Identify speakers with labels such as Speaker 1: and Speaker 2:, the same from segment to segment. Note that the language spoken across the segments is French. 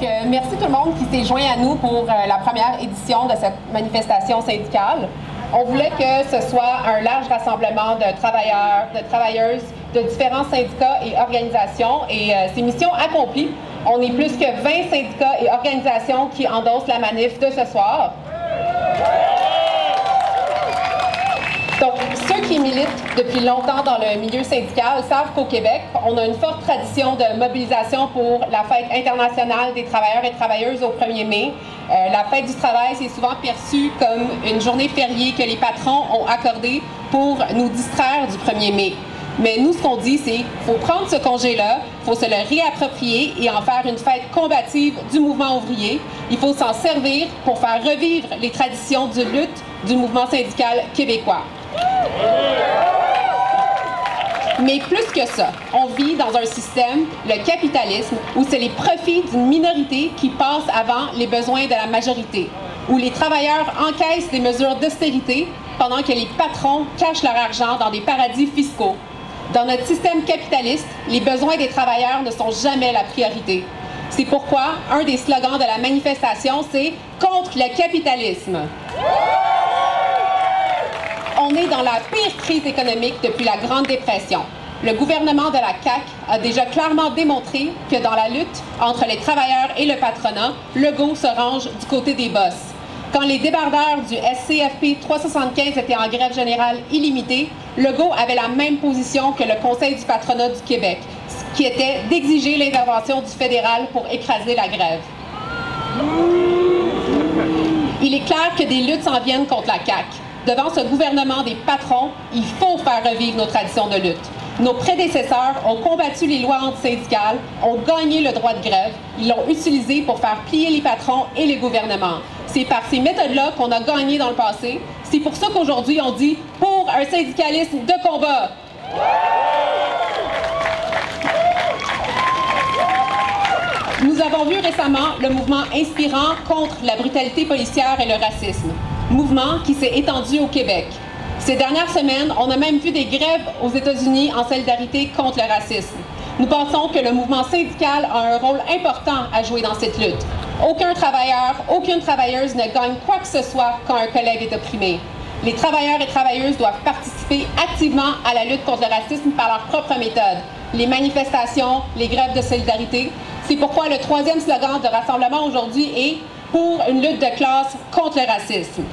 Speaker 1: Merci tout le monde qui s'est joint à nous pour la première édition de cette manifestation syndicale. On voulait que ce soit un large rassemblement de travailleurs, de travailleuses, de différents syndicats et organisations, et c'est mission accomplie. On est plus que 20 syndicats et organisations qui endossent la manif de ce soir. Donc, ceux qui militent depuis longtemps dans le milieu syndical savent qu'au Québec, on a une forte tradition de mobilisation pour la fête internationale des travailleurs et travailleuses au 1er mai. La fête du travail, c'est souvent perçu comme une journée fériée que les patrons ont accordée pour nous distraire du 1er mai. Mais nous, ce qu'on dit, c'est qu'il faut prendre ce congé-là, il faut se le réapproprier et en faire une fête combative du mouvement ouvrier. Il faut s'en servir pour faire revivre les traditions de lutte du mouvement syndical québécois. Mais plus que ça, on vit dans un système, le capitalisme, où c'est les profits d'une minorité qui passent avant les besoins de la majorité, où les travailleurs encaissent des mesures d'austérité pendant que les patrons cachent leur argent dans des paradis fiscaux. Dans notre système capitaliste, les besoins des travailleurs ne sont jamais la priorité. C'est pourquoi un des slogans de la manifestation, c'est « Contre le capitalisme ». On est dans la pire crise économique depuis la Grande Dépression. Le gouvernement de la CAQ a déjà clairement démontré que dans la lutte entre les travailleurs et le patronat, Legault se range du côté des boss. Quand les débardeurs du SCFP 375 étaient en grève générale illimitée, Legault avait la même position que le Conseil du patronat du Québec, qui était d'exiger l'intervention du fédéral pour écraser la grève. Il est clair que des luttes s'en viennent contre la CAQ. Devant ce gouvernement des patrons, il faut faire revivre nos traditions de lutte. Nos prédécesseurs ont combattu les lois antisyndicales, ont gagné le droit de grève, ils l'ont utilisé pour faire plier les patrons et les gouvernements. C'est par ces méthodes-là qu'on a gagné dans le passé. C'est pour ça qu'aujourd'hui, on dit « pour un syndicalisme de combat ». Nous avons vu récemment le mouvement inspirant contre la brutalité policière et le racisme. Mouvement qui s'est étendu au Québec. Ces dernières semaines, on a même vu des grèves aux États-Unis en solidarité contre le racisme. Nous pensons que le mouvement syndical a un rôle important à jouer dans cette lutte. Aucun travailleur, aucune travailleuse ne gagne quoi que ce soit quand un collègue est opprimé. Les travailleurs et travailleuses doivent participer activement à la lutte contre le racisme par leurs propres méthodes. Les manifestations, les grèves de solidarité. C'est pourquoi le troisième slogan de rassemblement aujourd'hui est « Pour une lutte de classe contre le racisme ».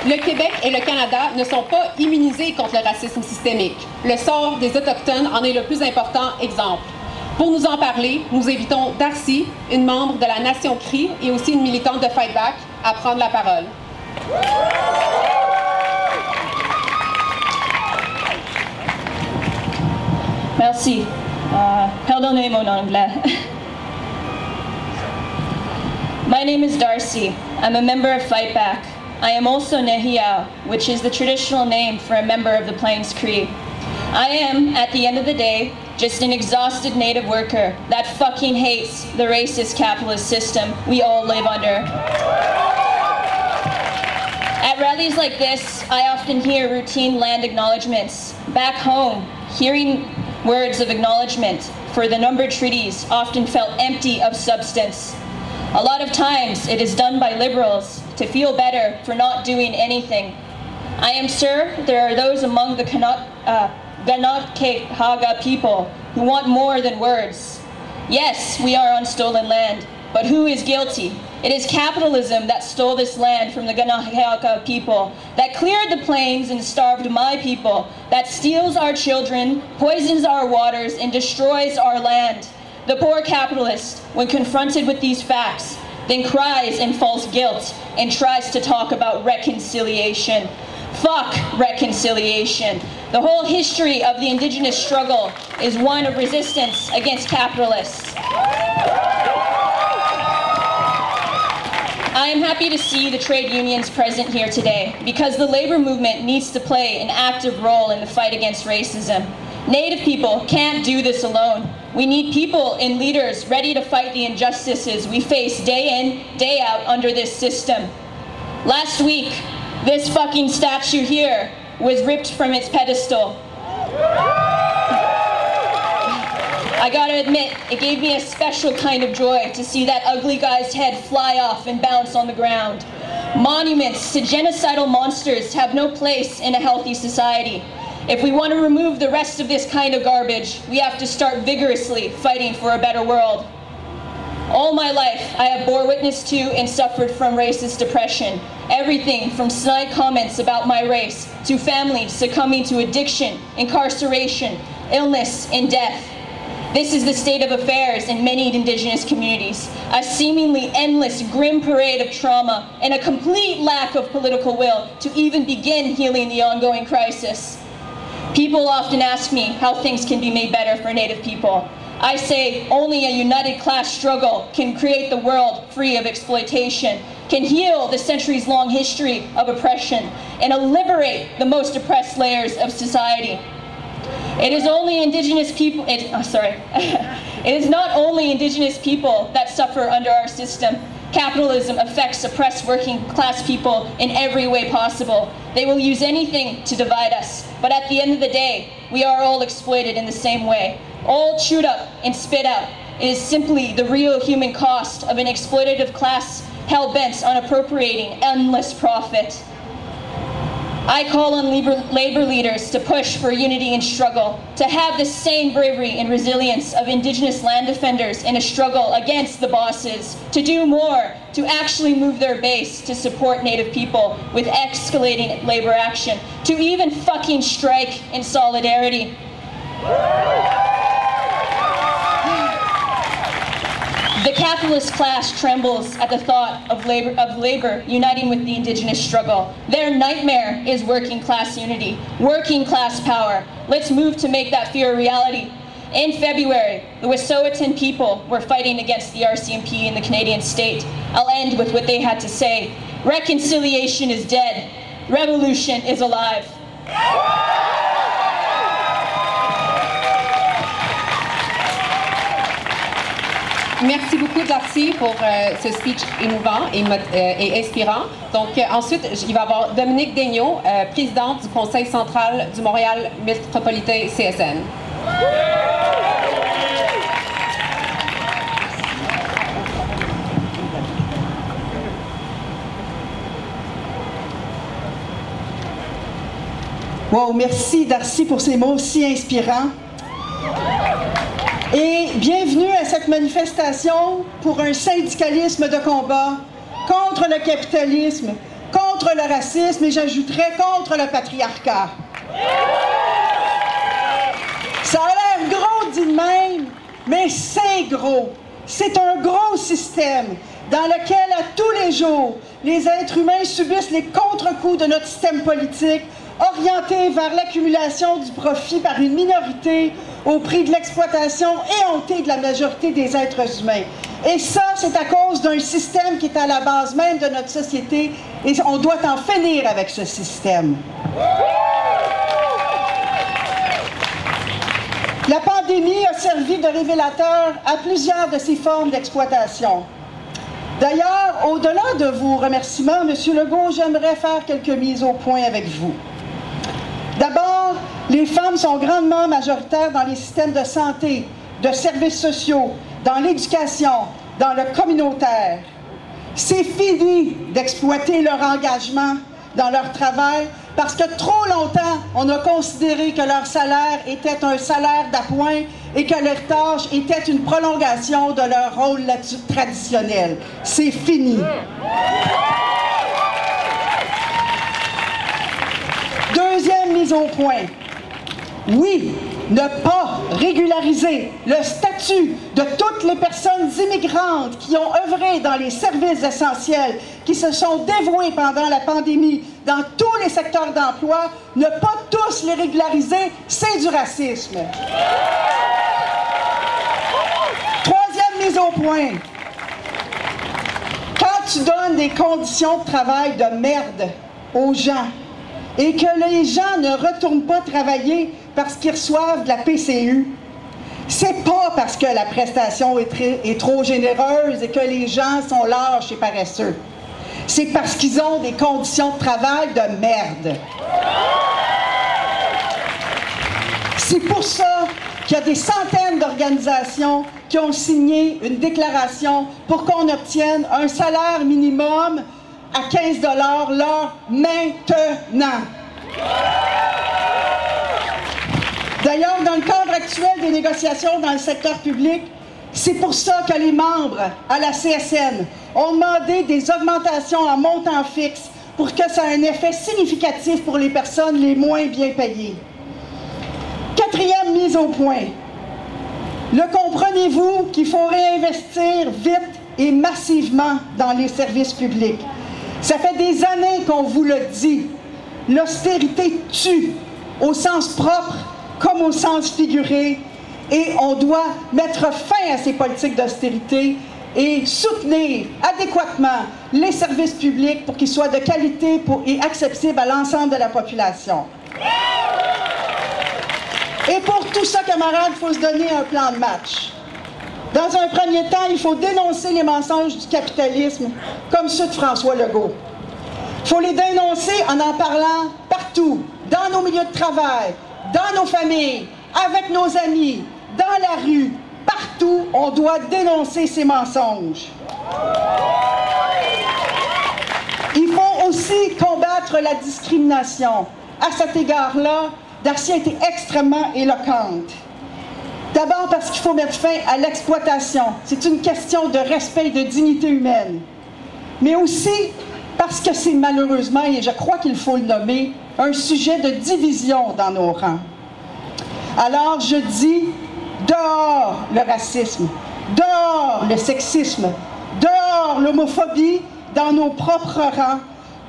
Speaker 1: Le Québec et le Canada ne sont pas immunisés contre le racisme systémique. Le sort des Autochtones en est le plus important exemple. Pour nous en parler, nous invitons Darcy, une membre de la Nation Cri et aussi une militante de Fight Back, à prendre la parole.
Speaker 2: Merci. Pardonnez mon anglais. My name is Darcy. I'm a member of Fight Back. I am also Nehiyaw, which is the traditional name for a member of the Plains Cree. I am, at the end of the day, just an exhausted native worker that fucking hates the racist capitalist system we all live under. At rallies like this, I often hear routine land acknowledgements. Back home, hearing words of acknowledgement for the numbered treaties often felt empty of substance. A lot of times, it is done by liberals to feel better for not doing anything. I am sure there are those among the Ganotkehaga people who want more than words. Yes, we are on stolen land, but who is guilty? It is capitalism that stole this land from the Ganotkehaga people, that cleared the plains and starved my people, that steals our children, poisons our waters, and destroys our land. The poor capitalist, when confronted with these facts, then cries in false guilt and tries to talk about reconciliation. Fuck reconciliation. The whole history of the Indigenous struggle is one of resistance against capitalists. I am happy to see the trade unions present here today because the labor movement needs to play an active role in the fight against racism. Native people can't do this alone. We need people and leaders ready to fight the injustices we face day in, day out under this system. Last week, this fucking statue here was ripped from its pedestal. I gotta admit, it gave me a special kind of joy to see that ugly guy's head fly off and bounce on the ground. Monuments to genocidal monsters have no place in a healthy society. If we want to remove the rest of this kind of garbage, we have to start vigorously fighting for a better world. All my life, I have bore witness to and suffered from racist oppression. Everything from snide comments about my race to families succumbing to addiction, incarceration, illness, and death. This is the state of affairs in many Indigenous communities, a seemingly endless, grim parade of trauma and a complete lack of political will to even begin healing the ongoing crisis. People often ask me how things can be made better for Native people. I say only a united class struggle can create the world free of exploitation, can heal the centuries-long history of oppression, and liberate the most oppressed layers of society. It is only Indigenous people, it is not only Indigenous people that suffer under our system. Capitalism affects oppressed working class people in every way possible. They will use anything to divide us, but at the end of the day, we are all exploited in the same way. All chewed up and spit out. It is simply the real human cost of an exploitative class hell-bent on appropriating endless profit. I call on labor leaders to push for unity and struggle, to have the same bravery and resilience of Indigenous land defenders in a struggle against the bosses, to do more, to actually move their base to support Native people with escalating labor action, to even fucking strike in solidarity. The capitalist class trembles at the thought of labor uniting with the Indigenous struggle. Their nightmare is working class unity, working class power. Let's move to make that fear a reality. In February, the Wet'suwet'en people were fighting against the RCMP in the Canadian state. I'll end with what they had to say. Reconciliation is dead. Revolution is alive.
Speaker 1: Merci beaucoup, Darcy, pour ce speech émouvant et inspirant. Donc, ensuite, il va y avoir Dominique Daigneault, présidente du Conseil central du Montréal métropolitain CSN.
Speaker 3: Wow, merci, Darcy, pour ces mots si inspirants. Et bienvenue à cette manifestation pour un syndicalisme de combat contre le capitalisme, contre le racisme et j'ajouterais contre le patriarcat. Ça a l'air gros dit de même, mais c'est gros. C'est un gros système dans lequel à tous les jours, les êtres humains subissent les contre-coups de notre système politique orienté vers l'accumulation du profit par une minorité au prix de l'exploitation éhontée de la majorité des êtres humains. Et ça, c'est à cause d'un système qui est à la base même de notre société et on doit en finir avec ce système. La pandémie a servi de révélateur à plusieurs de ces formes d'exploitation. D'ailleurs, au-delà de vos remerciements, M. Legault, j'aimerais faire quelques mises au point avec vous. D'abord, les femmes sont grandement majoritaires dans les systèmes de santé, de services sociaux, dans l'éducation, dans le communautaire. C'est fini d'exploiter leur engagement dans leur travail parce que trop longtemps, on a considéré que leur salaire était un salaire d'appoint et que leur tâche était une prolongation de leur rôle traditionnel. C'est fini. Deuxième mise au point. Oui, ne pas régulariser le statut de toutes les personnes immigrantes qui ont œuvré dans les services essentiels, qui se sont dévouées pendant la pandémie dans tous les secteurs d'emploi, ne pas tous les régulariser, c'est du racisme. Troisième mise au point. Quand tu donnes des conditions de travail de merde aux gens, et que les gens ne retournent pas travailler parce qu'ils reçoivent de la PCU, c'est pas parce que la prestation est trop généreuse et que les gens sont lâches et paresseux. C'est parce qu'ils ont des conditions de travail de merde. C'est pour ça qu'il y a des centaines d'organisations qui ont signé une déclaration pour qu'on obtienne un salaire minimum à 15 $ l'heure maintenant. D'ailleurs, dans le cadre actuel des négociations dans le secteur public, c'est pour ça que les membres à la CSN ont demandé des augmentations en montant fixe pour que ça ait un effet significatif pour les personnes les moins bien payées. Quatrième mise au point. Le comprenez-vous qu'il faut réinvestir vite et massivement dans les services publics? Ça fait des années qu'on vous le dit. L'austérité tue, au sens propre comme au sens figuré, et on doit mettre fin à ces politiques d'austérité et soutenir adéquatement les services publics pour qu'ils soient de qualité et accessibles à l'ensemble de la population. Et pour tout ça, camarades, il faut se donner un plan de match. Dans un premier temps, il faut dénoncer les mensonges du capitalisme, comme ceux de François Legault. Il faut les dénoncer en parlant partout, dans nos milieux de travail, dans nos familles, avec nos amis, dans la rue, partout, on doit dénoncer ces mensonges. Il faut aussi combattre la discrimination. À cet égard-là, Darcy a été extrêmement éloquente. D'abord parce qu'il faut mettre fin à l'exploitation. C'est une question de respect et de dignité humaine. Mais aussi parce que c'est malheureusement, et je crois qu'il faut le nommer, un sujet de division dans nos rangs. Alors je dis, dehors le racisme, dehors le sexisme, dehors l'homophobie dans nos propres rangs,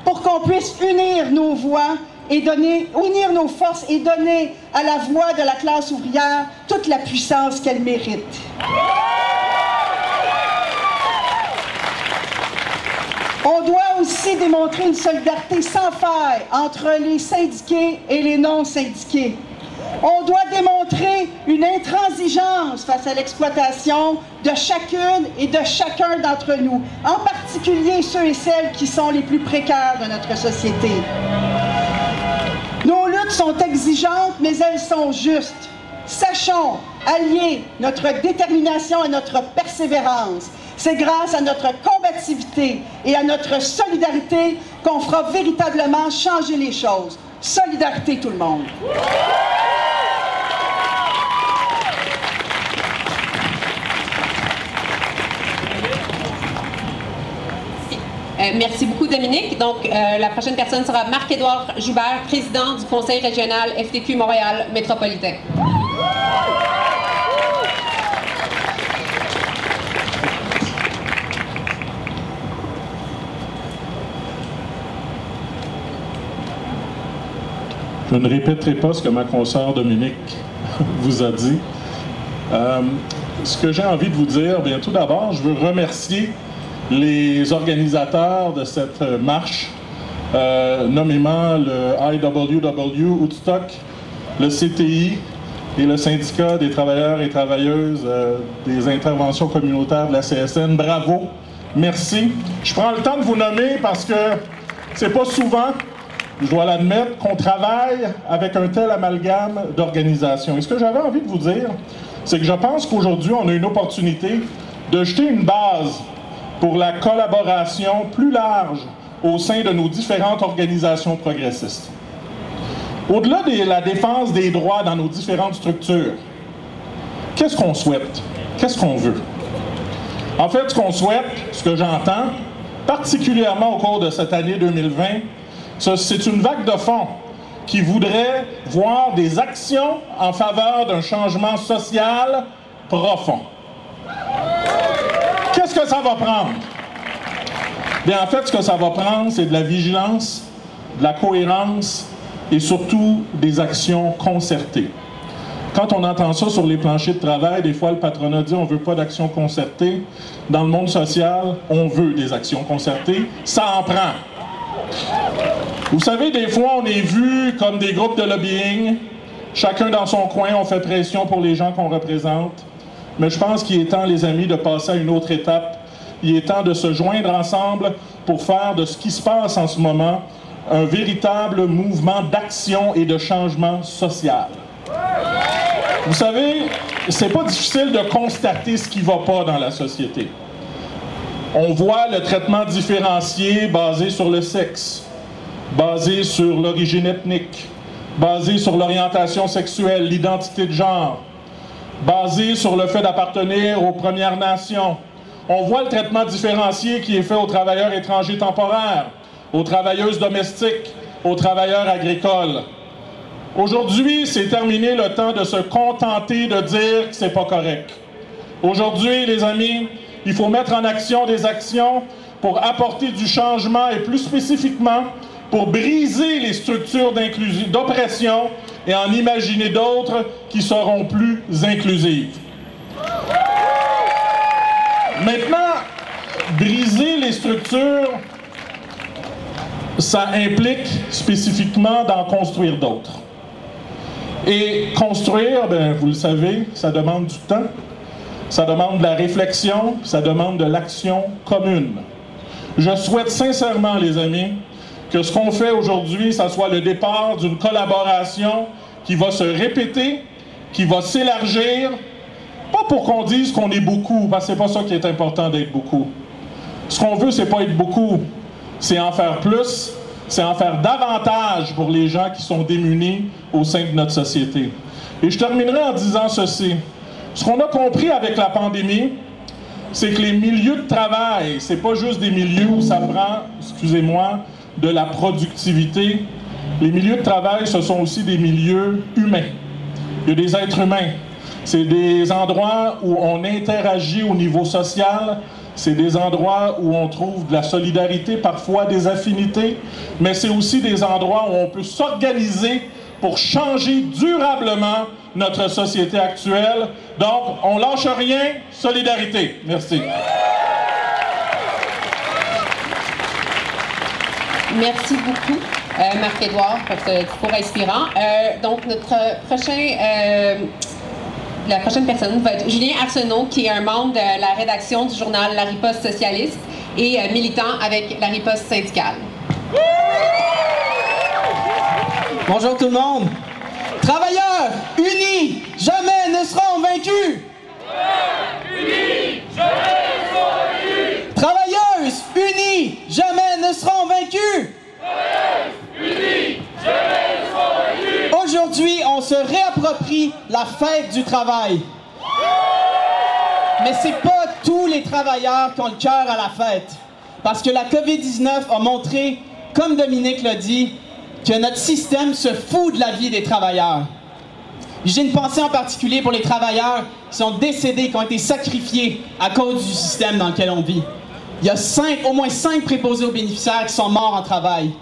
Speaker 3: pour qu'on puisse unir nos voix et unir nos forces et donner à la voix de la classe ouvrière toute la puissance qu'elle mérite. On doit aussi démontrer une solidarité sans faille entre les syndiqués et les non-syndiqués. On doit démontrer une intransigeance face à l'exploitation de chacune et de chacun d'entre nous, en particulier ceux et celles qui sont les plus précaires de notre société. Nos luttes sont exigeantes, mais elles sont justes. Sachons allier notre détermination et notre persévérance. C'est grâce à notre combativité et à notre solidarité qu'on fera véritablement changer les choses. Solidarité, tout le monde!
Speaker 1: Merci beaucoup, Dominique. Donc, la prochaine personne sera Marc-Édouard Joubert, président du Conseil régional FTQ Montréal métropolitain.
Speaker 4: Je ne répéterai pas ce que ma consoeur Dominique vous a dit. Ce que j'ai envie de vous dire, bien tout d'abord, je veux remercier les organisateurs de cette marche, nommément le IWW Woodstock, le CTI et le syndicat des travailleurs et travailleuses des interventions communautaires de la CSN. Bravo, merci. Je prends le temps de vous nommer parce que c'est pas souvent, je dois l'admettre, qu'on travaille avec un tel amalgame d'organisations. Et ce que j'avais envie de vous dire, c'est que je pense qu'aujourd'hui, on a une opportunité de jeter une base pour la collaboration plus large au sein de nos différentes organisations progressistes. Au-delà de la défense des droits dans nos différentes structures, qu'est-ce qu'on souhaite? Qu'est-ce qu'on veut? En fait, ce qu'on souhaite, ce que j'entends, particulièrement au cours de cette année 2020, c'est une vague de fond qui voudrait voir des actions en faveur d'un changement social profond. Qu'est-ce que ça va prendre? Bien, en fait, ce que ça va prendre, c'est de la vigilance, de la cohérence et surtout des actions concertées. Quand on entend ça sur les planchers de travail, des fois le patronat dit on ne veut pas d'action concertée. Dans le monde social, on veut des actions concertées. Ça en prend. Vous savez, des fois, on est vu comme des groupes de lobbying. Chacun dans son coin, on fait pression pour les gens qu'on représente. Mais je pense qu'il est temps, les amis, de passer à une autre étape. Il est temps de se joindre ensemble pour faire de ce qui se passe en ce moment un véritable mouvement d'action et de changement social. Vous savez, c'est pas difficile de constater ce qui ne va pas dans la société. On voit le traitement différencié basé sur le sexe, basé sur l'origine ethnique, basé sur l'orientation sexuelle, l'identité de genre, basé sur le fait d'appartenir aux Premières Nations. On voit le traitement différencié qui est fait aux travailleurs étrangers temporaires, aux travailleuses domestiques, aux travailleurs agricoles. Aujourd'hui, c'est terminé le temps de se contenter de dire que c'est pas correct. Aujourd'hui, les amis, il faut mettre en action des actions pour apporter du changement et plus spécifiquement pour briser les structures d'oppression et en imaginer d'autres qui seront plus inclusives. Maintenant, briser les structures, ça implique spécifiquement d'en construire d'autres. Et construire, bien, vous le savez, ça demande du temps, ça demande de la réflexion, ça demande de l'action commune. Je souhaite sincèrement, les amis, que ce qu'on fait aujourd'hui, ça soit le départ d'une collaboration qui va se répéter, qui va s'élargir, pas pour qu'on dise qu'on est beaucoup, parce que c'est pas ça qui est important d'être beaucoup. Ce qu'on veut, c'est pas être beaucoup, c'est en faire plus, c'est en faire davantage pour les gens qui sont démunis au sein de notre société. Et je terminerai en disant ceci. Ce qu'on a compris avec la pandémie, c'est que les milieux de travail, c'est pas juste des milieux où ça prend, excusez-moi, de la productivité. Les milieux de travail, ce sont aussi des milieux humains. Il y a des êtres humains. C'est des endroits où on interagit au niveau social. C'est des endroits où on trouve de la solidarité, parfois des affinités. Mais c'est aussi des endroits où on peut s'organiser pour changer durablement notre société actuelle. Donc, on lâche rien, solidarité. Merci.
Speaker 1: Merci beaucoup, Marc-Édouard, pour ce discours inspirant. Donc, la prochaine personne va être Julien Arsenault, qui est un membre de la rédaction du journal La Riposte socialiste et militant avec La Riposte syndicale.
Speaker 5: Bonjour tout le monde. Travailleurs, unis, jamais ne seront vaincus. Unis, jamais ne seront vaincus. Travailleuses, unis, jamais ne seront vaincus. Unis, jamais ne seront vaincus. Aujourd'hui, on se réapproprie la fête du travail. Mais c'est pas tous les travailleurs qui ont le cœur à la fête. Parce que la COVID-19 a montré, comme Dominique l'a dit, que notre système se fout de la vie des travailleurs. J'ai une pensée en particulier pour les travailleurs qui sont décédés, qui ont été sacrifiés à cause du système dans lequel on vit. Il y a au moins 5 préposés aux bénéficiaires qui sont morts en travail.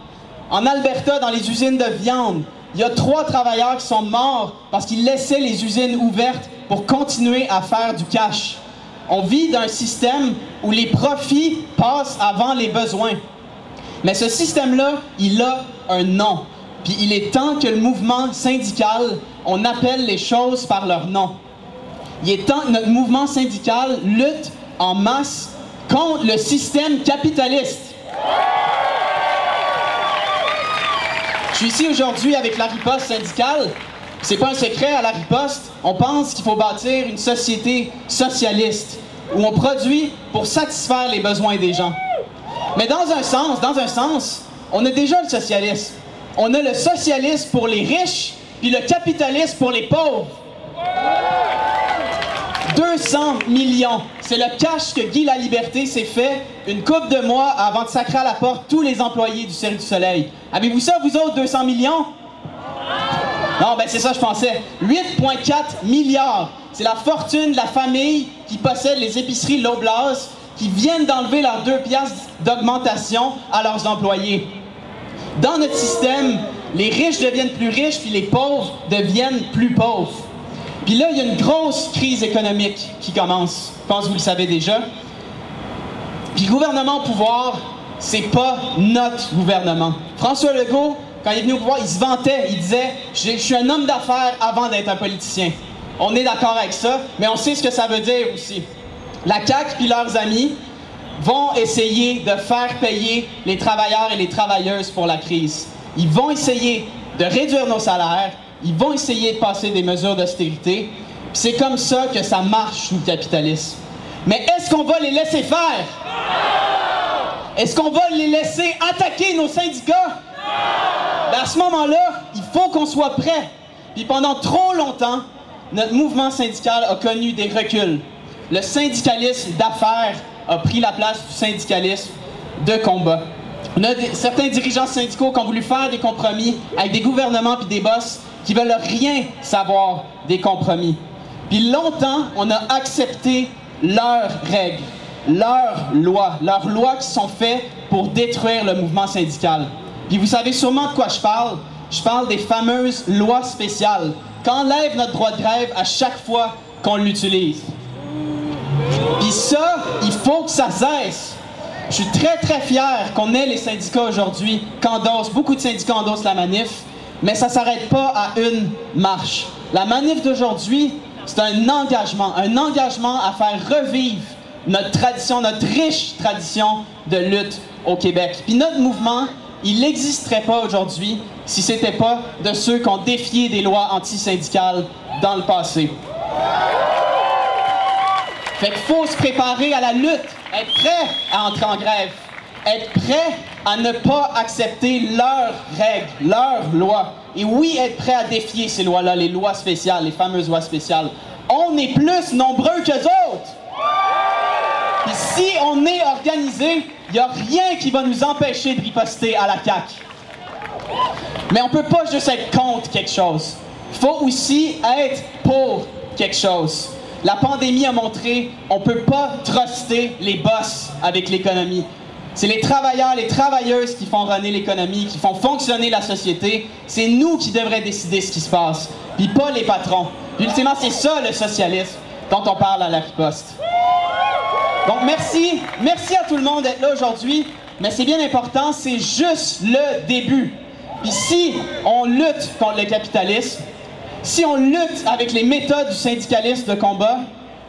Speaker 5: En Alberta, dans les usines de viande, il y a 3 travailleurs qui sont morts parce qu'ils laissaient les usines ouvertes pour continuer à faire du cash. On vit dans un système où les profits passent avant les besoins. Mais ce système-là, il a un nom. Puis il est temps que le mouvement syndical, on appelle les choses par leur nom. Il est temps que notre mouvement syndical lutte en masse contre le système capitaliste. Je suis ici aujourd'hui avec La Riposte syndicale. C'est pas un secret, à La Riposte, on pense qu'il faut bâtir une société socialiste où on produit pour satisfaire les besoins des gens. Mais dans un sens, on a déjà le socialisme. On a le socialisme pour les riches, puis le capitalisme pour les pauvres. 200 millions. C'est le cash que Guy Laliberté s'est fait une couple de mois avant de sacrer à la porte tous les employés du Cirque du Soleil. Avez-vous ça, vous autres, 200 millions? Non, ben c'est ça, je pensais. 8,4 milliards. C'est la fortune de la famille qui possède les épiceries Loblaws qui viennent d'enlever leurs 2 piastres d'augmentation à leurs employés. Dans notre système, les riches deviennent plus riches, puis les pauvres deviennent plus pauvres. Puis là, il y a une grosse crise économique qui commence. Je pense que vous le savez déjà. Puis le gouvernement au pouvoir, c'est pas notre gouvernement. François Legault, quand il est venu au pouvoir, il se vantait, il disait « Je suis un homme d'affaires avant d'être un politicien ». On est d'accord avec ça, mais on sait ce que ça veut dire aussi. La CAQ puis leurs amis vont essayer de faire payer les travailleurs et les travailleuses pour la crise. Ils vont essayer de réduire nos salaires, ils vont essayer de passer des mesures d'austérité. C'est comme ça que ça marche sous le capitalisme. Mais est-ce qu'on va les laisser faire? Est-ce qu'on va les laisser attaquer nos syndicats? Ben à ce moment-là, il faut qu'on soit prêt. Puis pendant trop longtemps, notre mouvement syndical a connu des reculs. Le syndicalisme d'affaires a pris la place du syndicalisme de combat. On a certains dirigeants syndicaux qui ont voulu faire des compromis avec des gouvernements puis des boss qui veulent rien savoir des compromis. Puis longtemps, on a accepté leurs règles, leurs lois qui sont faites pour détruire le mouvement syndical. Puis vous savez sûrement de quoi je parle. Je parle des fameuses lois spéciales, qui enlèvent notre droit de grève à chaque fois qu'on l'utilise. Puis ça, il faut que ça cesse. Je suis très, très fier qu'on ait les syndicats aujourd'hui, beaucoup de syndicats endossent la manif, mais ça ne s'arrête pas à une marche. La manif d'aujourd'hui, c'est un engagement à faire revivre notre tradition, notre riche tradition de lutte au Québec. Puis notre mouvement, il n'existerait pas aujourd'hui si ce n'était pas de ceux qui ont défié des lois antisyndicales dans le passé. Fait qu'il faut se préparer à la lutte, être prêt à entrer en grève, être prêt à ne pas accepter leurs règles, leurs lois. Et oui, être prêt à défier ces lois-là, les lois spéciales, les fameuses lois spéciales. On est plus nombreux qu'eux autres. Puis si on est organisé, il n'y a rien qui va nous empêcher de riposter à la CAQ. Mais on ne peut pas juste être contre quelque chose. Il faut aussi être pour quelque chose. La pandémie a montré qu'on ne peut pas truster les boss avec l'économie. C'est les travailleurs, les travailleuses qui font runner l'économie, qui font fonctionner la société. C'est nous qui devrions décider ce qui se passe, puis pas les patrons. Puis ultimement, c'est ça le socialisme dont on parle à la riposte. Donc merci à tout le monde d'être là aujourd'hui, mais c'est bien important, c'est juste le début. Puis si on lutte contre le capitalisme, si on lutte avec les méthodes du syndicalisme de combat,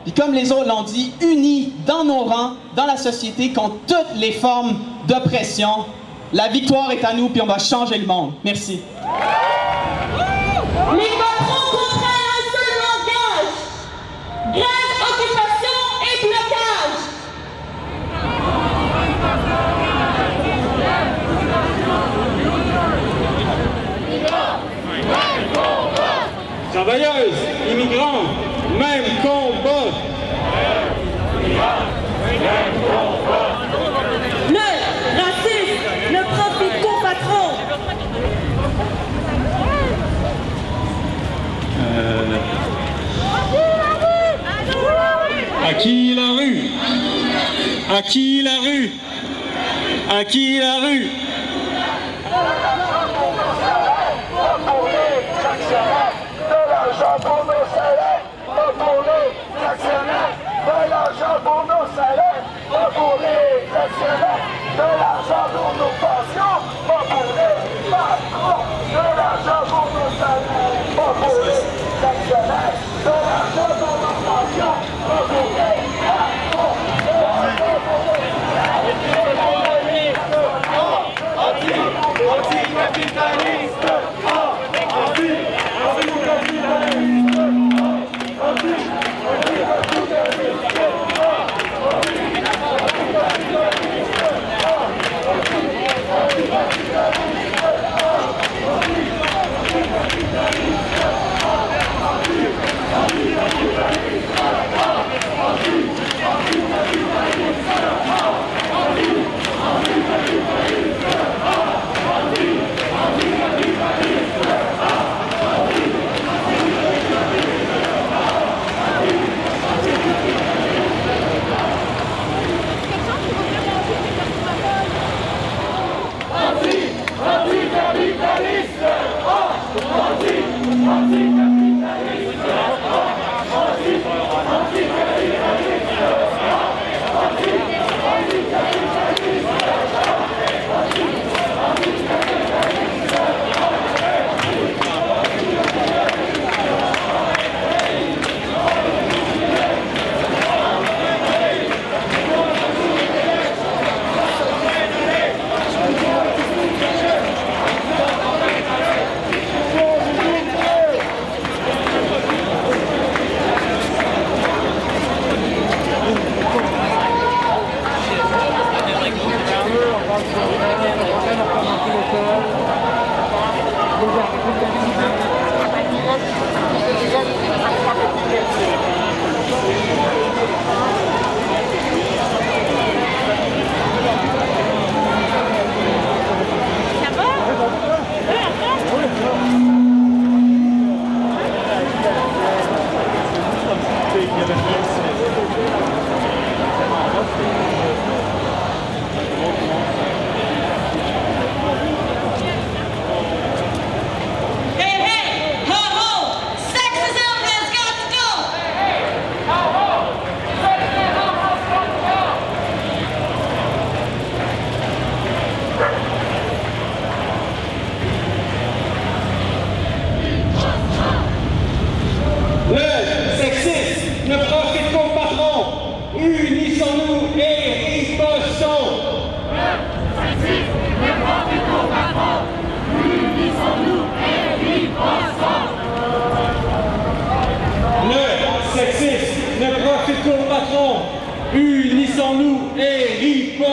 Speaker 5: puis comme les autres l'ont dit, unis dans nos rangs, dans la société, contre toutes les formes d'oppression, la victoire est à nous, puis on va changer le monde. Merci.
Speaker 6: Les patrons contraints à un seul langage. Grève, occupation et blocage.
Speaker 7: Travailleuses, immigrants, même combat.
Speaker 6: Le racisme ne profite qu'aux patrons.
Speaker 7: À qui la rue? À qui la rue? À qui la rue?
Speaker 8: De l'argent pour nos salaires, pas pour les actionnaires. De l'argent pour nos salaires, pas pour les actionnaires. De l'argent pour nos pensions, pas pour les patrons. De l'argent pour nos salaires, pas pour les actionnaires. De l'argent pour nos pensions, pas pour les patrons. De l'argent pour nos salaires, pas pour les actionnaires.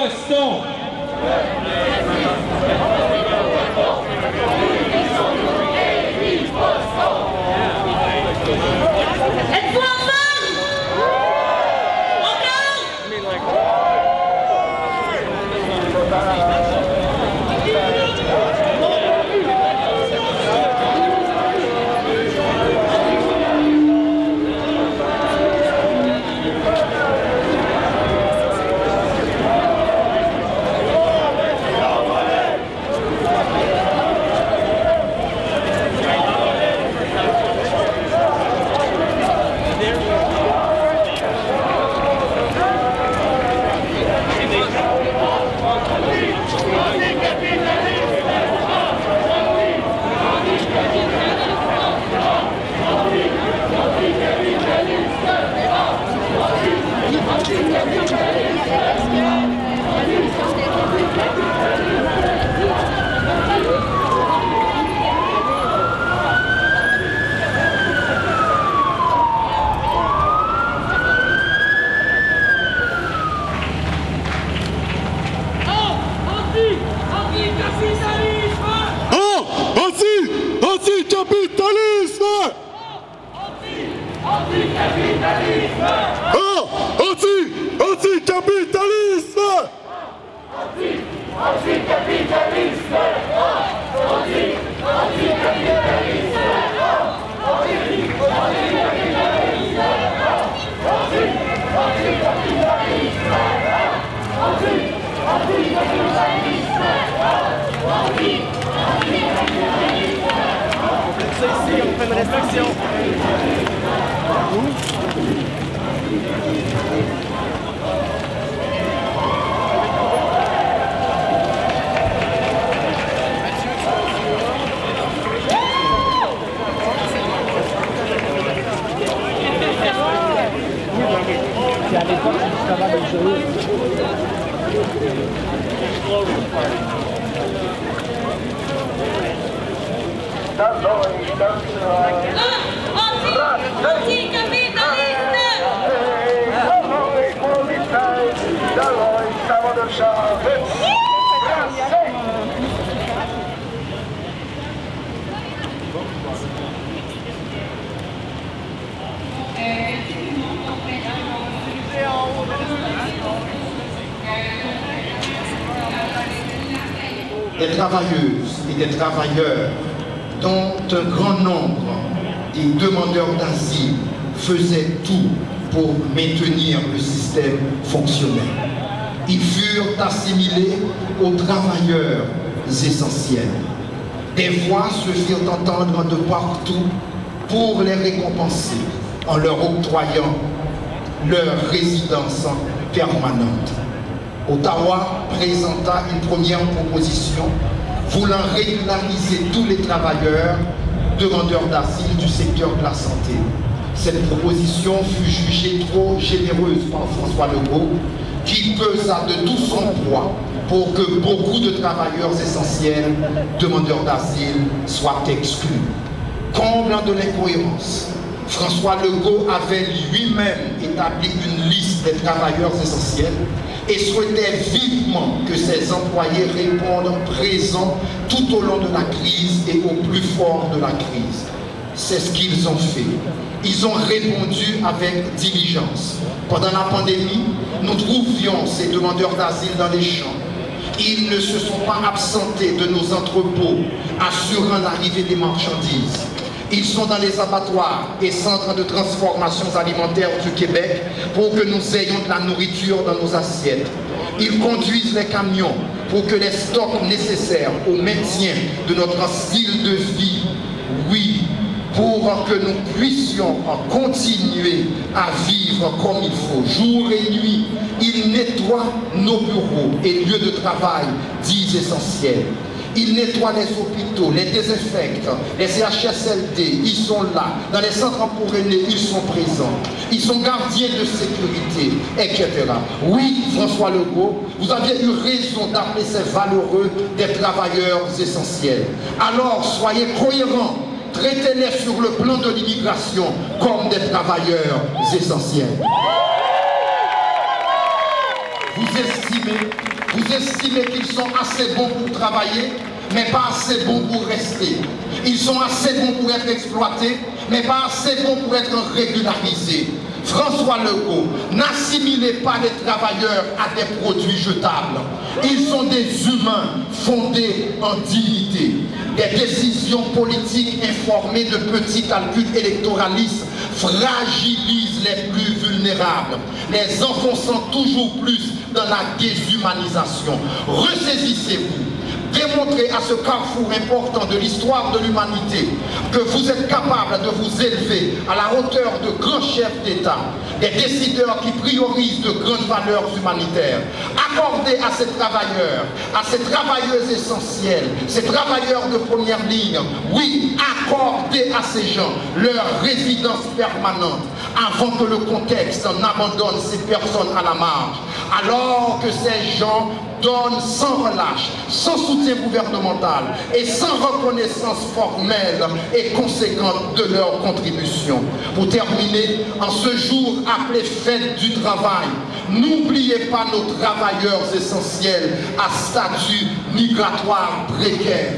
Speaker 7: ripostant.
Speaker 6: Êtes-vous en forme? Encore?
Speaker 9: Des travailleuses et des travailleurs, dont un grand nombre des demandeurs d'asile faisaient tout pour maintenir le système fonctionnel. Ils furent assimilés aux travailleurs essentiels. Des voix se firent entendre de partout pour les récompenser en leur octroyant leur résidence permanente. Ottawa présenta une première proposition voulant régulariser tous les travailleurs demandeurs d'asile du secteur de la santé. Cette proposition fut jugée trop généreuse par François Legault, qui pesa de tout son poids pour que beaucoup de travailleurs essentiels demandeurs d'asile soient exclus. Comblant de l'incohérence, François Legault avait lui-même établi une liste des travailleurs essentiels et souhaitait vivement que ses employés répondent présents tout au long de la crise et au plus fort de la crise. C'est ce qu'ils ont fait. Ils ont répondu avec diligence. Pendant la pandémie, nous trouvions ces demandeurs d'asile dans les champs. Ils ne se sont pas absentés de nos entrepôts, assurant l'arrivée des marchandises. Ils sont dans les abattoirs et centres de transformation alimentaire du Québec pour que nous ayons de la nourriture dans nos assiettes. Ils conduisent les camions pour que les stocks nécessaires au maintien de notre style de vie, oui, pour que nous puissions continuer à vivre comme il faut, jour et nuit. Ils nettoient nos bureaux et lieux de travail dits essentiels. Ils nettoient les hôpitaux, les désinfectent, les CHSLD, ils sont là. Dans les centres pour aînés, ils sont présents. Ils sont gardiens de sécurité, etc. Oui, François Legault, vous aviez eu raison d'appeler ces valeureux des travailleurs essentiels. Alors, soyez cohérents. Traitez-les sur le plan de l'immigration comme des travailleurs essentiels. Vous estimez Vous estimez qu'ils sont assez bons pour travailler, mais pas assez bons pour rester. Ils sont assez bons pour être exploités, mais pas assez bons pour être régularisés. François Legault, n'assimilez pas les travailleurs à des produits jetables. Ils sont des humains fondés en dignité. Des décisions politiques informées de petits calculs électoralistes fragilisent les plus vulnérables, les enfonçant toujours plus dans la déshumanisation. Ressaisissez-vous. Démontrez à ce carrefour important de l'histoire de l'humanité que vous êtes capable de vous élever à la hauteur de grands chefs d'État, des décideurs qui priorisent de grandes valeurs humanitaires. Accordez à ces travailleurs, à ces travailleuses essentielles, ces travailleurs de première ligne, oui, accordez à ces gens leur résidence permanente avant que le contexte n'abandonne ces personnes à la marge, alors que ces gens donnent sans relâche, sans soutien gouvernemental et sans reconnaissance formelle et conséquente de leur contribution. Pour terminer, en ce jour appelé fête du travail, n'oubliez pas nos travailleurs essentiels à statut migratoire précaire.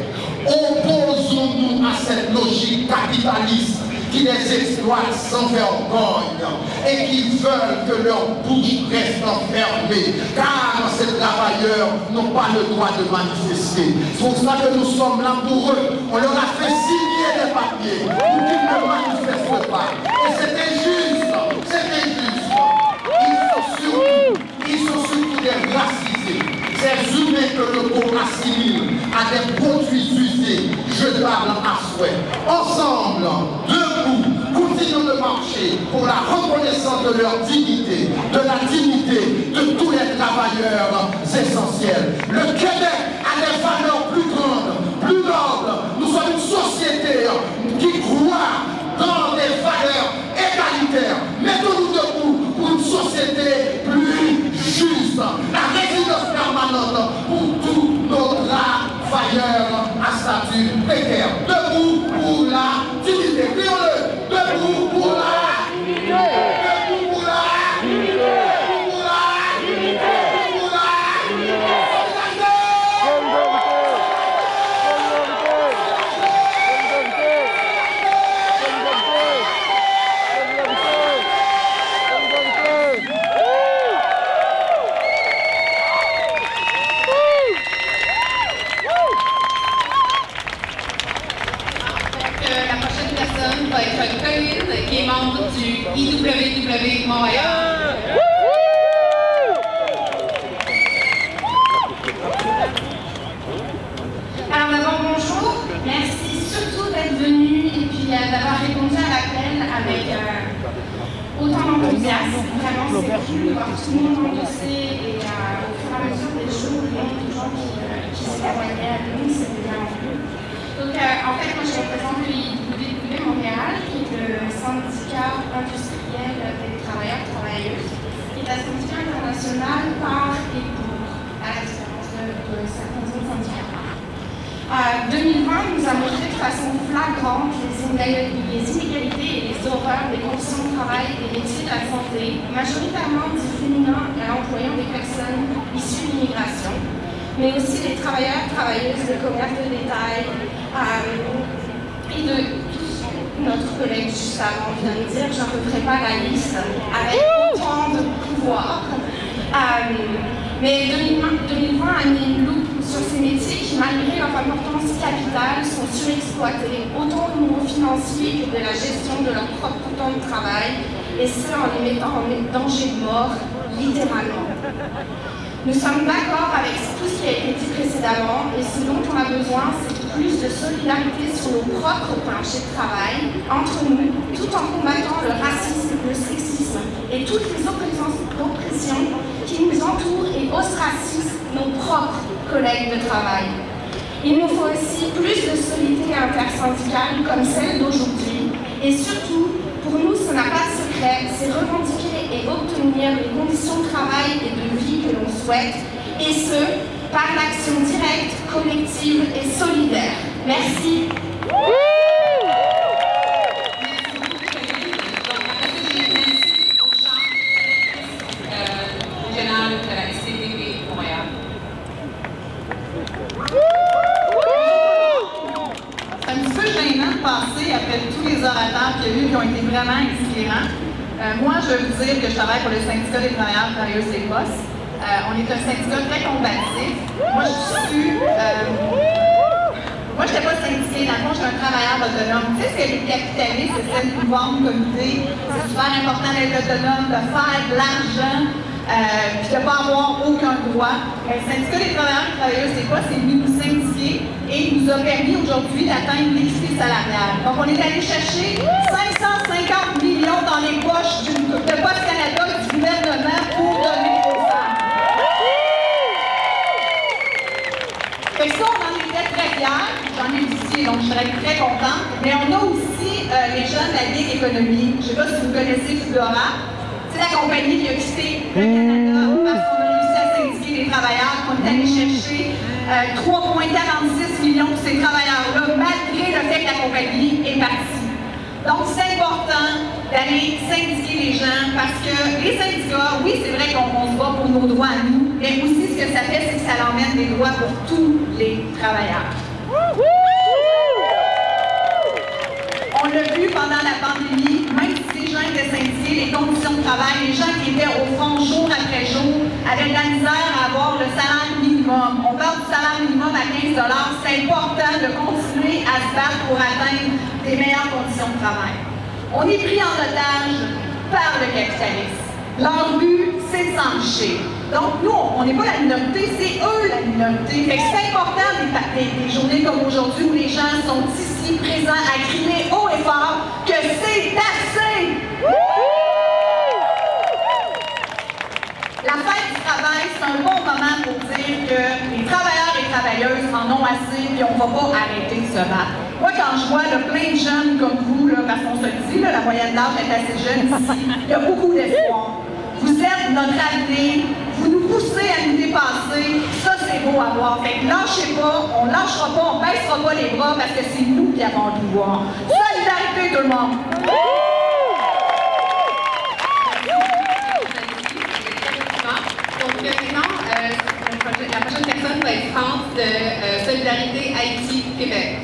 Speaker 9: Opposons-nous à cette logique capitaliste qui les exploitent sans vergogne et qui veulent que leur bouche reste enfermée, car ces travailleurs n'ont pas le droit de manifester. C'est pour ça que nous sommes là pour eux. On leur a fait signer des papiers pour qu'ils ne manifestent pas. Et c'est injuste, c'est injuste. Ils sont surtout des racisés, ces humains que le corps assimile à des produits usés, jetables à souhait. Ensemble, continuons de marcher pour la reconnaissance de leur dignité, de la dignité de tous les travailleurs essentiels. Le Québec a des valeurs plus grandes, plus nobles. Nous sommes une société qui croit dans des valeurs égalitaires. Mettons-nous debout pour une société plus juste. La résidence permanente pour tous nos travailleurs à statut précaire. Debout pour la dignité. Crions-le. Debout pour la dignité. Debout pour la dignité. Debout pour la dignité. Debout pour la dignité.
Speaker 1: Va être Colline, qui est membre du IWW Montréal.
Speaker 10: Alors d'abord, bonjour. Merci surtout d'être venu et puis d'avoir répondu à l'appel avec autant d'enthousiasme. Vraiment, c'est cool de voir tout le monde endosser et au fur et à mesure des jours, il y a des gens qui se témoignaient à nous, c'était bien vu. Donc en fait, moi je représente le Montréal, qui est le syndicat industriel des travailleurs et travailleuses, qui est un syndicat international par et pour, à la différence de certains autres syndicats. 2020 nous a montré de façon flagrante les inégalités et les horreurs des conditions de travail et des métiers de la santé, majoritairement discriminant et employant des personnes issues de l'immigration, mais aussi les travailleurs et travailleuses de commerce de détail et de notre collègue juste avant vient de dire, je ne referai pas la liste avec autant de pouvoir. Mais 2020 a mis une loupe sur ces métiers qui, malgré leur importance capitale, sont surexploités, autant au niveau financier que de la gestion de leur propre temps de travail, et ce en les mettant en danger de mort, littéralement. Nous sommes d'accord avec tout ce qui a été dit précédemment, et ce dont on a besoin, c'est plus de solidarité sur nos propres planchers de travail, entre nous, tout en combattant le racisme, le sexisme et toutes les oppressions qui nous entourent et ostracisent nos propres collègues de travail. Il nous faut aussi plus de solidarité intersyndicale comme celle d'aujourd'hui, et surtout, pour nous, ce n'a pas de secret, c'est revendiquer et obtenir les conditions de travail et de vie que l'on souhaite, et ce, par l'action directe, collective et solidaire. Merci.
Speaker 11: travaille pour le syndicat des travailleurs et travailleuses des postes. On est un syndicat très combatif. Moi, je n'étais pas syndiquée, dans le fond, je suis un travailleur autonome. Tu sais ce que les capitalistes essaient de nous vendre comme idée? C'est super important d'être autonome, de faire de l'argent, puis de ne pas avoir aucun droit. Le syndicat des travailleurs et travailleuses des postes est venu nous syndiquer et il nous a permis aujourd'hui d'atteindre l'équité salariale. Donc, on est allé chercher 550 millions dans les poches de Poste Canada et du gouvernement pour donner aux femmes. Fait que ça, on en était très fiers. J'en ai ici, donc je serais très contente. Mais on a aussi les jeunes de la Ligue économique. Je ne sais pas si vous connaissez Foodora. C'est la compagnie qui a quitté le Canada parce qu'on a réussi à syndiquer les travailleurs, qu'on est allé chercher 3,46 millions de ces travailleurs-là, malgré le fait que la compagnie est partie. Donc, c'est important d'aller syndiquer les gens parce que les syndicats, oui, c'est vrai qu'on se bat pour nos droits à nous, mais aussi ce que ça fait, c'est que ça emmène des droits pour tous les travailleurs. On l'a vu pendant la pandémie, même si les gens étaient syndiqués, les conditions de travail, les gens qui étaient au front jour après jour, avaient de la misère à avoir le salaire minimum. On parle du salaire minimum à 15 $. C'est important de continuer à se battre pour atteindre des meilleures conditions de travail. On est pris en otage par le capitalisme. Leur but, c'est de s'enrichir. Donc, nous, on n'est pas la minorité, c'est eux la minorité. Fait que c'est important des journées comme aujourd'hui où les gens sont ici présents à crier haut et fort que c'est assez! La fête du travail, c'est un bon moment pour dire que les travailleurs et travailleuses en ont assez et on ne va pas arrêter de se battre. Moi, quand je vois là, plein de jeunes comme vous, là, parce qu'on se le dit, là, la moyenne d'âge est assez jeune ici, il y a beaucoup d'espoir. Vous êtes notre avenir, vous nous poussez à nous dépasser, ça c'est beau à voir. Fait que lâchez pas, on lâchera pas, on baissera pas les bras parce que c'est nous qui avons le pouvoir. Solidarité tout le monde!
Speaker 1: Donc maintenant, la prochaine personne va être France de Solidarité Haïti Québec.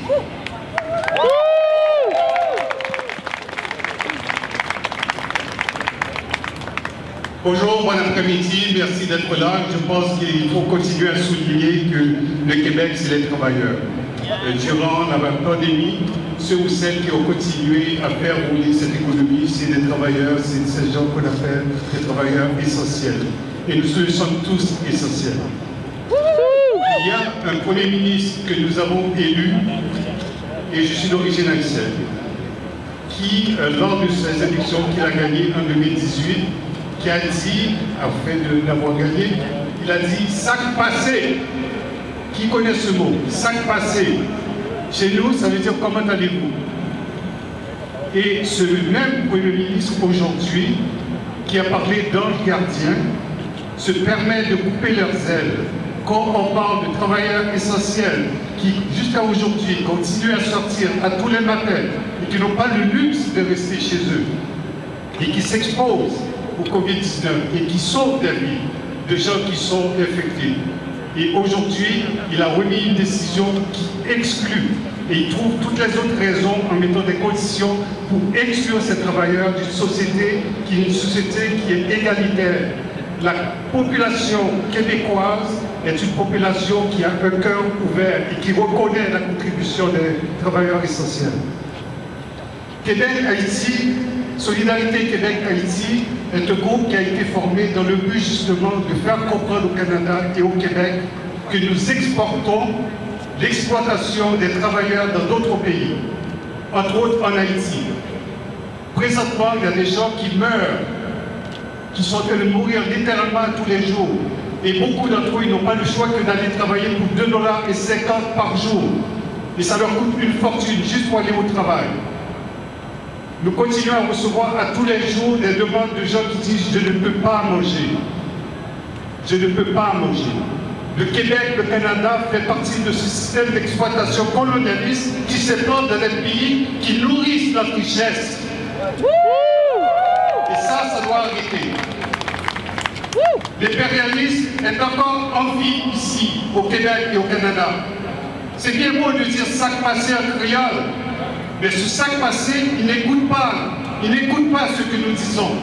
Speaker 7: Bonjour, bon après-midi, merci d'être là. Je pense qu'il faut continuer à souligner que le Québec, c'est les travailleurs. Durant la pandémie, ceux ou celles qui ont continué à faire rouler cette économie, c'est des travailleurs, c'est ces gens qu'on appelle des travailleurs essentiels. Et nous sommes tous essentiels. Il y a un Premier ministre que nous avons élu, et je suis d'origine haïtienne, qui, lors de ses élections qu'il a gagnées en 2018, qui a dit, après de l'avoir gagné, il a dit « sac passé ». Qui connaît ce mot? Sac passé. Chez nous, ça veut dire « comment allez-vous » Et ce même Premier ministre aujourd'hui, qui a parlé d'ange gardien, se permet de couper leurs ailes quand on parle de travailleurs essentiels qui, jusqu'à aujourd'hui, continuent à sortir à tous les matins et qui n'ont pas le luxe de rester chez eux et qui s'exposent au Covid-19 et qui sauvent des vies de gens qui sont infectés. Et aujourd'hui, il a remis une décision qui exclut et il trouve toutes les autres raisons en mettant des conditions pour exclure ces travailleurs d'une société qui est une société qui est égalitaire. La population québécoise est une population qui a un cœur ouvert et qui reconnaît la contribution des travailleurs essentiels. Québec-Haïti, Solidarité Québec-Haïti est un groupe qui a été formé dans le but justement de faire comprendre au Canada et au Québec que nous exportons l'exploitation des travailleurs dans d'autres pays, entre autres en Haïti. Présentement, il y a des gens qui meurent, qui sont en train de mourir littéralement tous les jours. Et beaucoup d'entre eux n'ont pas le choix que d'aller travailler pour 2,50 $ par jour. Et ça leur coûte une fortune juste pour aller au travail. Nous continuons à recevoir à tous les jours des demandes de gens qui disent « je ne peux pas manger ». Je ne peux pas manger. Le Québec, le Canada fait partie de ce système d'exploitation colonialiste qui s'étend dans les pays qui nourrissent notre richesse. Et ça doit arrêter. L'impérialisme est encore en vie ici, au Québec et au Canada. C'est bien beau de dire sac passé en créole, mais ce sac passé, il n'écoute pas ce que nous disons.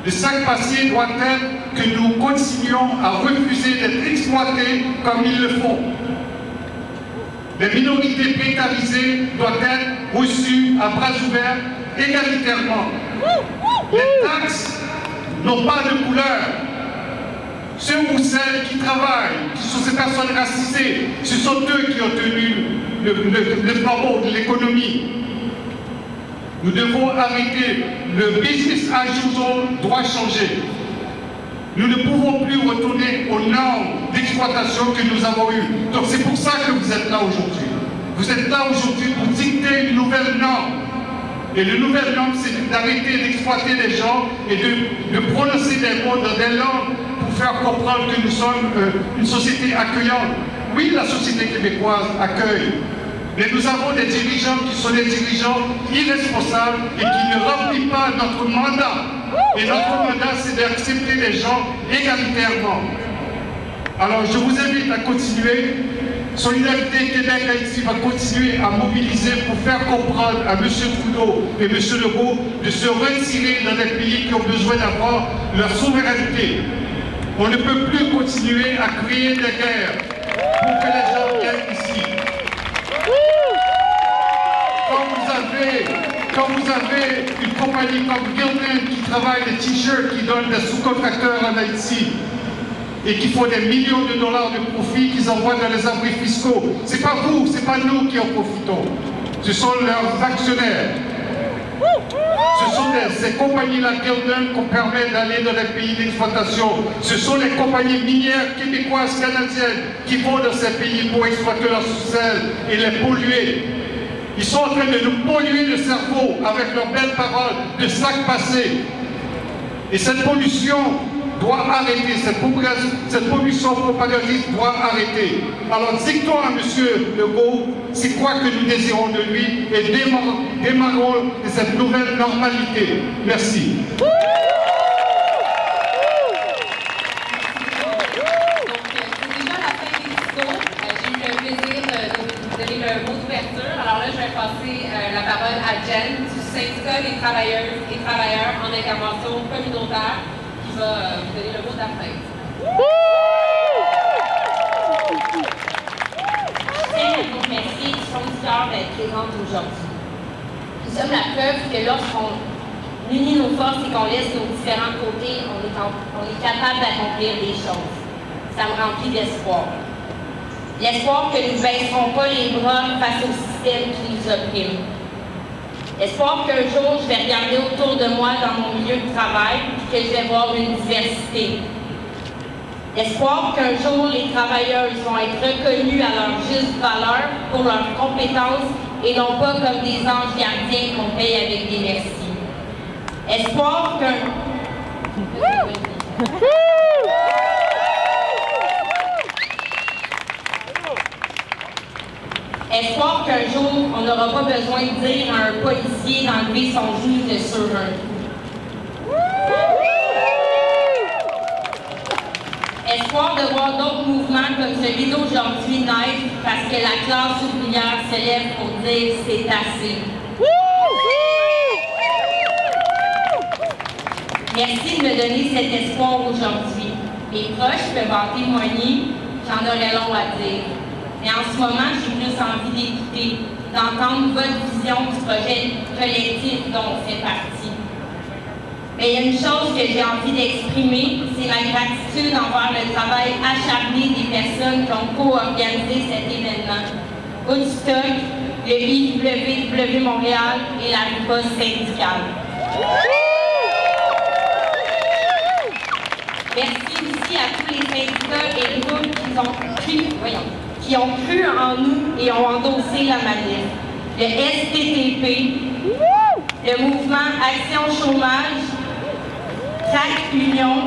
Speaker 7: Le sac passé doit être que nous continuions à refuser d'être exploités comme ils le font. Les minorités précarisées doivent être reçues à bras ouverts égalitairement. Les taxes n'ont pas de couleur. Ceux ou celles qui travaillent, qui sont ces personnes racisées, ce sont eux qui ont tenu le flambeau de l'économie. Nous devons arrêter. Le business as usual doit changer. Nous ne pouvons plus retourner aux normes d'exploitation que nous avons eues. Donc c'est pour ça que vous êtes là aujourd'hui. Vous êtes là aujourd'hui pour dicter une nouvelle norme. Et la nouvelle norme, c'est d'arrêter d'exploiter les gens et de prononcer des mots dans des langues pour faire comprendre que nous sommes une société accueillante. Oui, la société québécoise accueille. Mais nous avons des dirigeants qui sont des dirigeants irresponsables et qui ne remplissent pas notre mandat. Et notre mandat, c'est d'accepter les gens égalitairement. Alors, je vous invite à continuer. Solidarité Québec-Haïti va continuer à mobiliser pour faire comprendre à M. Trudeau et M. Legault de se retirer dans des pays qui ont besoin d'avoir leur souveraineté. On ne peut plus continuer à créer des guerres pour que les gens viennent ici. Quand vous avez une compagnie comme Gildan qui travaille des t-shirts, qui donne des sous-contracteurs en Haïti et qui font des millions de dollars de profit qu'ils envoient dans les abris fiscaux, c'est pas vous, c'est pas nous qui en profitons. Ce sont leurs actionnaires. Ce sont ces compagnies-là, Gildan, qu'on permet d'aller dans les pays d'exploitation. Ce sont les compagnies minières québécoises, canadiennes, qui vont dans ces pays pour exploiter leurs sous-sols et les polluer. Ils sont en train de nous polluer le cerveau avec leurs belles paroles de sac passé. Et cette pollution doit arrêter, cette pollution propagandiste doit arrêter. Alors dictons à M. Legault c'est quoi que nous désirons de lui et démarrons cette nouvelle normalité. Merci.
Speaker 1: La parole à Jen du syndicat des travailleuses et travailleurs en intervention communautaire qui va vous donner le mot de la fin.
Speaker 12: Je tiens à vous remercier du fond du cœur d'être présente aujourd'hui. Nous sommes la preuve que lorsqu'on unit nos forces et qu'on laisse nos différents côtés, on est capable d'accomplir des choses. Ça me remplit d'espoir. L'espoir que nous ne baisserons pas les bras face au système qui nous opprime. L'espoir qu'un jour, je vais regarder autour de moi dans mon milieu de travail et que je vais voir une diversité. L'espoir qu'un jour, les travailleuses vont être reconnues à leur juste valeur pour leurs compétences et non pas comme des anges gardiens qu'on paye avec des merci. Espoir qu'un... Espoir qu'un jour, on n'aura pas besoin de dire à un policier d'enlever son genou de sur un coup. Espoir de voir d'autres mouvements comme celui d'aujourd'hui naître parce que la classe ouvrière se lève pour dire c'est assez. Merci de me donner cet espoir aujourd'hui. Mes proches peuvent en témoigner, j'en aurais long à dire. Mais en ce moment, j'ai plus envie d'écouter, d'entendre votre vision du projet collectif dont on fait partie. Mais il y a une chose que j'ai envie d'exprimer, c'est ma gratitude envers le travail acharné des personnes qui ont co-organisé cet événement. Woodstock, le IWW Montréal et la riposte syndicale. Merci aussi à tous les syndicats et groupes qui ont cru en nous et ont endossé la manif. Le STTP, le mouvement Action Chômage, TRAC Union,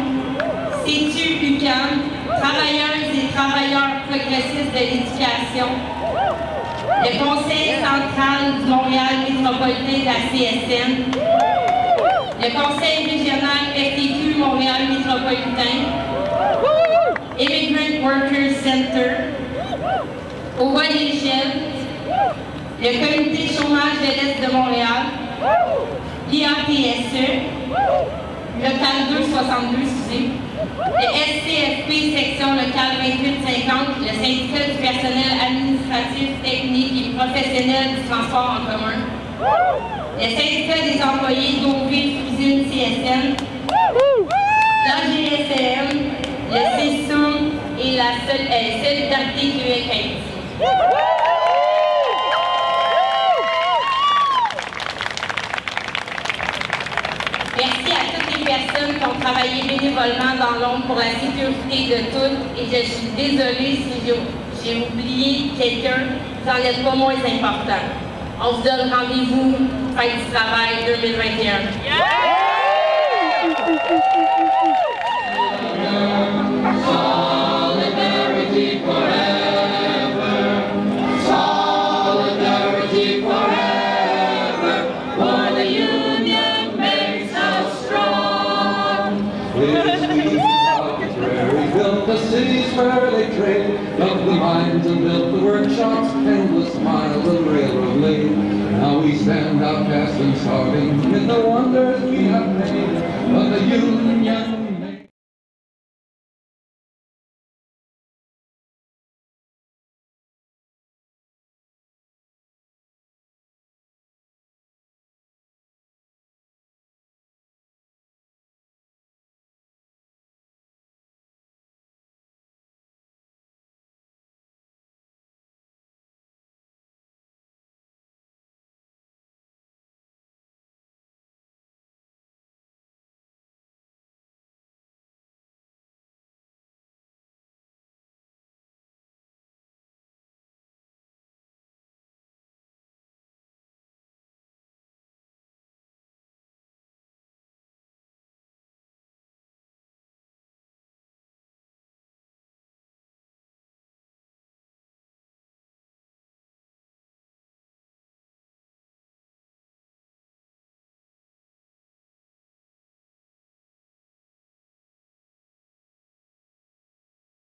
Speaker 12: CETU UQAM, Travailleuses et Travailleurs Progressistes de l'Éducation, le Conseil central du Montréal métropolitain de la CSN, le Conseil régional FTQ Montréal métropolitain, Immigrant Workers Center, au Roi des Gels, le Comité chômage de l'Est de Montréal, l'IATSE, local 262, excusez. Le SCFP, section locale 2850, le syndicat du personnel administratif, technique et professionnel du transport en commun. Le syndicat des employés d'Eauville Cuisine CSN. L'AGSM, le CSUM et la Solidarité Québec Haïti. Merci à toutes les personnes qui ont travaillé bénévolement dans l'ombre pour la sécurité de toutes et je suis désolée si j'ai oublié quelqu'un, vous n'en êtes pas moins important. On se donne rendez-vous Fête du travail 2021.
Speaker 13: Solidarity forever, solidarity forever, for the union makes us strong. We built the cities where they trade, built the mines and built the workshops, endless miles of railroad laid. Now we stand outcast and starving in the wonders we have made, but the union